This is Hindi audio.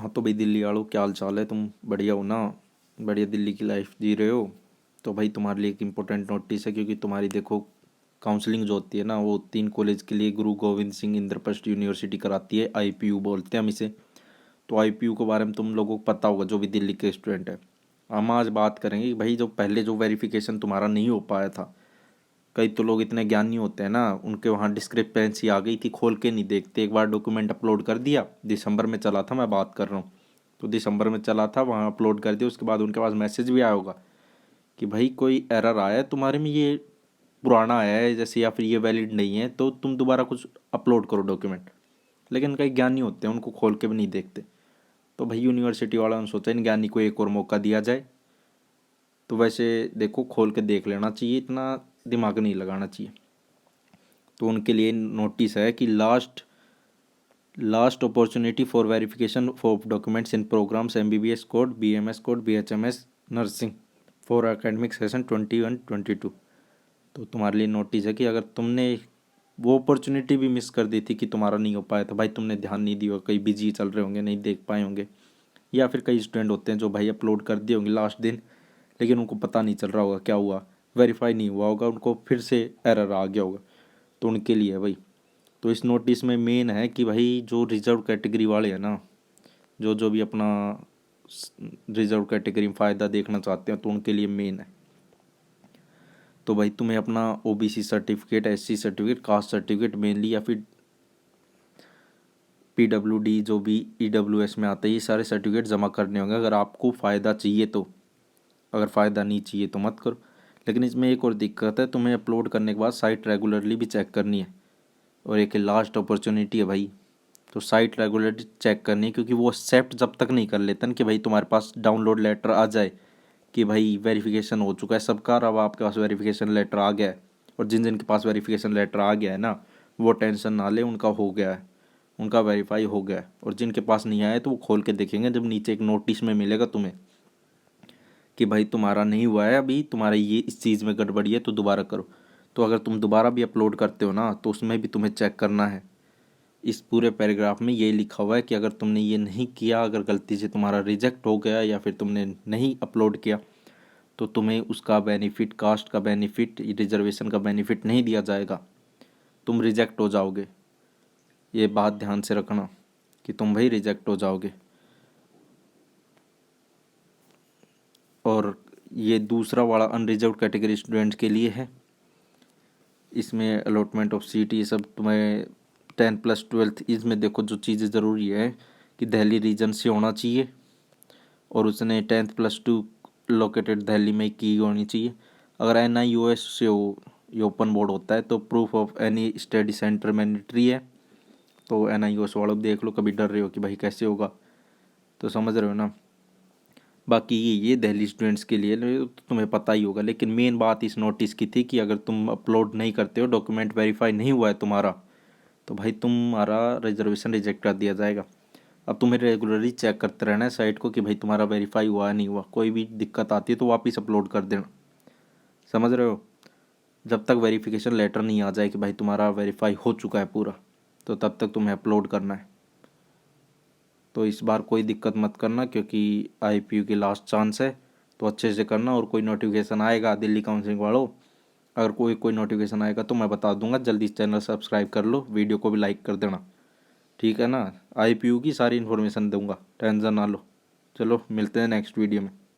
हाँ तो भाई दिल्ली वालों, क्या हाल चाल है? तुम बढ़िया हो ना? बढ़िया दिल्ली की लाइफ जी रहे हो? तो भाई तुम्हारे लिए एक इम्पोर्टेंट नोटिस है, क्योंकि तुम्हारी देखो काउंसलिंग जो होती है ना, वो 3 कॉलेज के लिए गुरु गोविंद सिंह इंद्रप्रस्थ यूनिवर्सिटी कराती है। आईपीयू बोलते हैं हम इसे। तो आईपीयू के बारे में तुम लोगों को पता होगा, जो भी दिल्ली के स्टूडेंट है। हम आज बात करेंगे कि भाई जो पहले जो वेरिफिकेशन तुम्हारा नहीं हो पाया था, कई तो लोग इतने ज्ञानी होते हैं ना, उनके वहाँ डिस्क्रिपेंसी आ गई थी, खोल के नहीं देखते। एक बार डॉक्यूमेंट अपलोड कर दिया, दिसंबर में चला था, मैं बात कर रहा हूँ, तो दिसंबर में चला था, वहाँ अपलोड कर दिया। उसके बाद उनके पास मैसेज भी आया होगा कि भाई कोई एरर आया है तुम्हारे में, ये पुराना आया है जैसे, या फिर ये वैलिड नहीं है, तो तुम दोबारा कुछ अपलोड करो डॉक्यूमेंट। लेकिन कई ज्ञानी होते हैं, उनको खोल के भी नहीं देखते। तो भाई यूनिवर्सिटी वालों ने सोचा इन ज्ञानी को एक और मौका दिया जाए। तो वैसे देखो, खोल के देख लेना चाहिए, इतना दिमाग नहीं लगाना चाहिए। तो उनके लिए नोटिस है कि last opportunity for verification of documents in programs MBBS code, BMS code, BHMS nursing for academic session 21-22। तो तुम्हारे लिए नोटिस है कि अगर तुमने वो अपॉर्चुनिटी भी मिस कर दी थी कि तुम्हारा नहीं हो पाया, तो भाई तुमने ध्यान नहीं दिया, कहीं बिजी चल रहे होंगे, नहीं देख पाए होंगे। या फिर कई स्टूडेंट होते हैं जो भाई अपलोड कर दिए होंगे लास्ट दिन, लेकिन उनको पता नहीं चल रहा होगा क्या हुआ, वेरीफाई नहीं हुआ होगा, उनको फिर से एरर आ गया होगा। तो उनके लिए है भाई। तो इस नोटिस में मेन है कि भाई जो रिजर्व कैटेगरी वाले हैं ना, जो जो भी अपना रिजर्व कैटेगरी में फ़ायदा देखना चाहते हैं, तो उनके लिए मेन है। तो भाई तुम्हें अपना OBC certificate, SC certificate, caste certificate mainly, या फिर पीडब्ल्यूडी जो भी ईडब्ल्यूएस में आते हैं, ये सारे सर्टिफिकेट जमा करने होंगे अगर आपको फ़ायदा चाहिए तो। अगर फ़ायदा नहीं चाहिए तो मत करो। लेकिन इसमें एक और दिक्कत है, तुम्हें अपलोड करने के बाद साइट रेगुलरली भी चेक करनी है। और एक लास्ट अपॉर्चुनिटी है भाई, तो साइट रेगुलरली चेक करनी है, क्योंकि वो एक्सेप्ट जब तक नहीं कर लेते ना कि भाई तुम्हारे पास डाउनलोड लेटर आ जाए कि भाई वेरिफिकेशन हो चुका है सबका, अब आपके पास वेरिफिकेशन लेटर आ गया है। और जिन जिन के पास वेरिफिकेशन लेटर आ गया है ना, वो टेंशन ना ले, उनका हो गया है, उनका वेरीफाई हो गया है। और जिनके पास नहीं आया है, तो वो खोल के देखेंगे जब नीचे एक नोटिस में मिलेगा तुम्हें कि भाई तुम्हारा नहीं हुआ है अभी, तुम्हारा ये इस चीज़ में गड़बड़ी है, तो दोबारा करो। तो अगर तुम दोबारा भी अपलोड करते हो ना, तो उसमें भी तुम्हें चेक करना है। इस पूरे पैराग्राफ में ये लिखा हुआ है कि अगर तुमने ये नहीं किया, अगर गलती से तुम्हारा रिजेक्ट हो गया या फिर तुमने नहीं अपलोड किया, तो तुम्हें उसका बेनिफिट, कास्ट का बेनिफिट, रिजर्वेशन का बेनिफिट नहीं दिया जाएगा, तुम रिजेक्ट हो जाओगे। ये बात ध्यान से रखना कि तुम भाई रिजेक्ट हो जाओगे। और ये दूसरा वाला अनरिजर्व कैटेगरी स्टूडेंट्स के लिए है। इसमें अलॉटमेंट ऑफ सीट, ये सब तुम्हें 10+12, इसमें देखो जो चीज़ें ज़रूरी है कि दिल्ली रीजन से होना चाहिए, और उसने 10+2 लोकेटेड दिल्ली में की होनी चाहिए। अगर NIOS से हो, ये ओपन बोर्ड होता है, तो proof of any study centre mandatory है। तो NIOS वालों देख लो, कभी डर रहे हो कि भाई कैसे होगा, तो समझ रहे हो ना। बाकी ये दिल्ली स्टूडेंट्स के लिए तो तुम्हें पता ही होगा। लेकिन मेन बात इस नोटिस की थी कि अगर तुम अपलोड नहीं करते हो, डॉक्यूमेंट वेरीफाई नहीं हुआ है तुम्हारा, तो भाई तुम्हारा रिजर्वेशन रिजेक्ट कर दिया जाएगा। अब तुम्हें रेगुलरली चेक करते रहना है साइट को कि भाई तुम्हारा वेरीफाई हुआ है नहीं हुआ। कोई भी दिक्कत आती है तो वापस अपलोड कर देना, समझ रहे हो। जब तक वेरिफिकेशन लेटर नहीं आ जाए कि भाई तुम्हारा वेरीफाई हो चुका है पूरा, तो तब तक तुम्हें अपलोड करना है। तो इस बार कोई दिक्कत मत करना, क्योंकि IPU की लास्ट चांस है, तो अच्छे से करना। और कोई नोटिफिकेशन आएगा दिल्ली काउंसिलिंग वालों, अगर कोई नोटिफिकेशन आएगा तो मैं बता दूंगा। जल्दी चैनल सब्सक्राइब कर लो, वीडियो को भी लाइक कर देना, ठीक है ना। IPU की सारी इन्फॉर्मेशन दूंगा, टेंशन ना लो। चलो मिलते हैं नेक्स्ट वीडियो में।